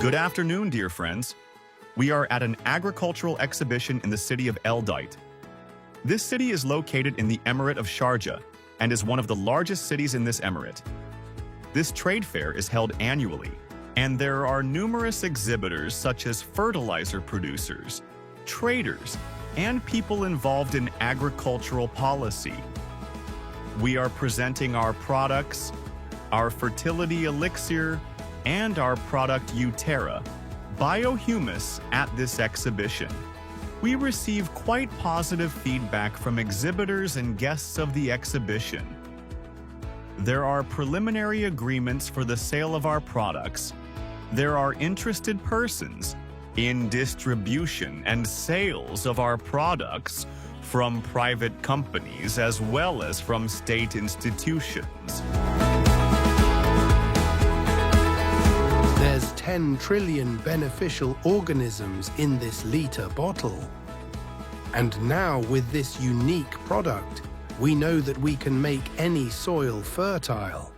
Good afternoon, dear friends. We are at an agricultural exhibition in the city of AI Dhaid. This city is located in the Emirate of Sharjah and is one of the largest cities in this emirate. This trade fair is held annually, and there are numerous exhibitors such as fertilizer producers, traders, and people involved in agricultural policy. We are presenting our products, our fertility elixir, and our product Uterra, biohumus, at this exhibition. We receive quite positive feedback from exhibitors and guests of the exhibition. There are preliminary agreements for the sale of our products. There are interested persons in distribution and sales of our products from private companies as well as from state institutions. There's 10 trillion beneficial organisms in this liter bottle. And now with this unique product, we know that we can make any soil fertile.